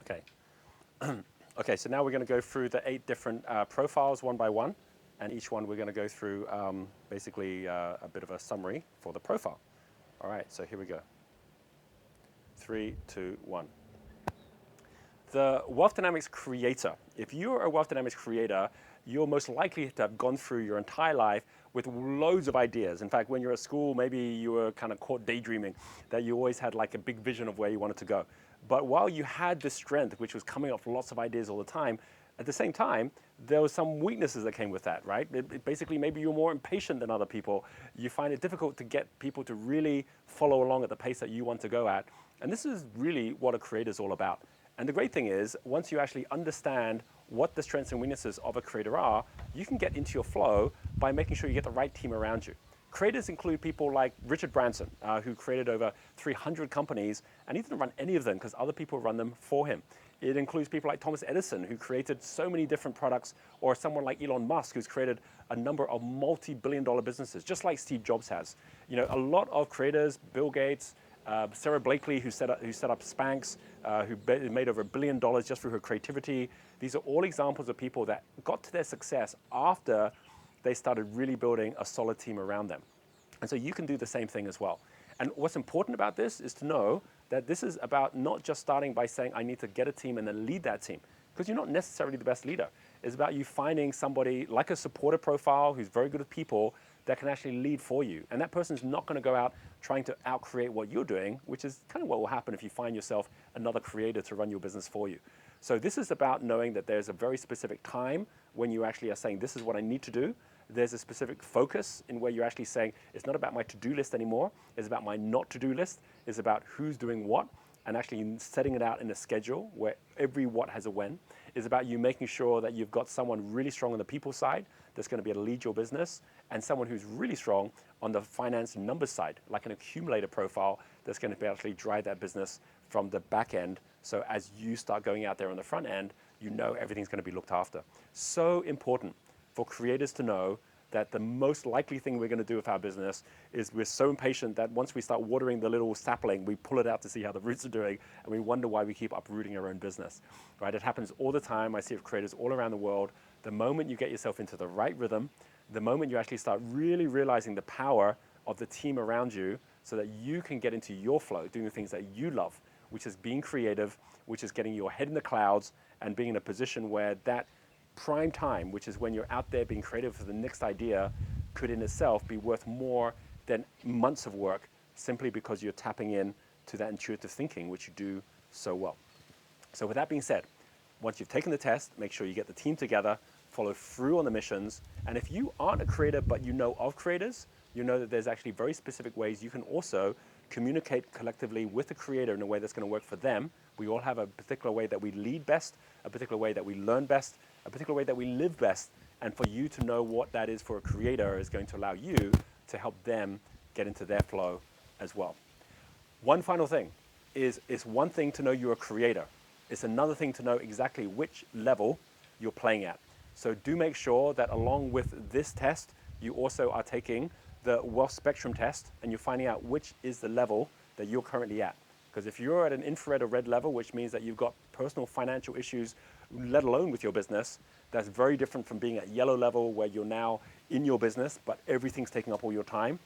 Okay. Okay, so now we're going to go through the 8 different profiles one by one, and each one we're going to go through basically a bit of a summary for the profile. All right, so here we go. 3, 2, 1. The Wealth Dynamics creator. If you're a Wealth Dynamics creator, you're most likely to have gone through your entire life with loads of ideas. In fact, when you're at school, maybe you were kind of caught daydreaming, that you always had like a big vision of where you wanted to go. But while you had this strength, which was coming up with lots of ideas all the time, at the same time, there were some weaknesses that came with that, right? Basically, maybe you're more impatient than other people. You find it difficult to get people to really follow along at the pace that you want to go at. And this is really what a creator is all about. And the great thing is, once you actually understand what the strengths and weaknesses of a creator are, you can get into your flow by making sure you get the right team around you. Creators include people like Richard Branson, who created over 300 companies, and he didn't run any of them because other people run them for him. It includes people like Thomas Edison, who created so many different products, or someone like Elon Musk, who's created a number of multi-billion-dollar businesses, just like Steve Jobs has. You know, a lot of creators, Bill Gates, Sarah Blakely, who set up Spanx, who made over $1 billion just through her creativity. These are all examples of people that got to their success after they started really building a solid team around them. And so you can do the same thing as well. And what's important about this is to know that this is about not just starting by saying, I need to get a team and then lead that team, because you're not necessarily the best leader. It's about you finding somebody like a supporter profile who's very good with people that can actually lead for you. And that person's not going to go out trying to out-create what you're doing, which is kind of what will happen if you find yourself another creator to run your business for you. So this is about knowing that there's a very specific time when you actually are saying, this is what I need to do. There's a specific focus in where you're actually saying, it's not about my to-do list anymore. It's about my not to-do list. It's about who's doing what, and actually setting it out in a schedule where every what has a when. It's about you making sure that you've got someone really strong on the people side that's going to be able to lead your business, and someone who's really strong on the finance and numbers side, like an accumulator profile that's going to be actually drive that business from the back end. So as you start going out there on the front end, you know everything's going to be looked after. So important for creators to know that the most likely thing we're going to do with our business is we're so impatient that once we start watering the little sapling, we pull it out to see how the roots are doing, and we wonder why we keep uprooting our own business, right? It happens all the time. I see it with creators all around the world. The moment you get yourself into the right rhythm, the moment you actually start really realizing the power of the team around you so that you can get into your flow, doing the things that you love, which is being creative, which is getting your head in the clouds and being in a position where that prime time, which is when you're out there being creative for the next idea, could in itself be worth more than months of work, simply because you're tapping in to that intuitive thinking, which you do so well. So with that being said, once you've taken the test, make sure you get the team together, follow through on the missions. And if you aren't a creator, but you know of creators, you know that there's actually very specific ways you can also communicate collectively with the creator in a way that's going to work for them. We all have a particular way that we lead best, a particular way that we learn best, a particular way that we live best. And for you to know what that is for a creator is going to allow you to help them get into their flow as well. One final thing is, it's one thing to know you're a creator. It's another thing to know exactly which level you're playing at. So do make sure that along with this test, you also are taking the wealth spectrum test, and you're finding out which is the level that you're currently at. Because if you're at an infrared or red level, which means that you've got personal financial issues, let alone with your business, that's very different from being at yellow level, where you're now in your business, but everything's taking up all your time,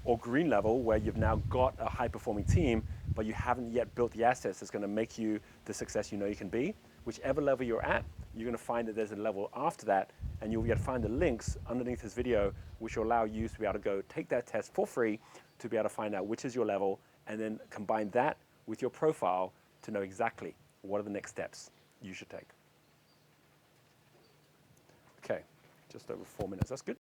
or green level, where you've now got a high-performing team, but you haven't yet built the assets that's going to make you the success you know you can be. Whichever level you're at, you're going to find that there's a level after that, and you'll be able to find the links underneath this video, which will allow you to be able to go take that test for free to be able to find out which is your level, and then combine that with your profile to know exactly what are the next steps you should take. Okay, just over 4 minutes. That's good.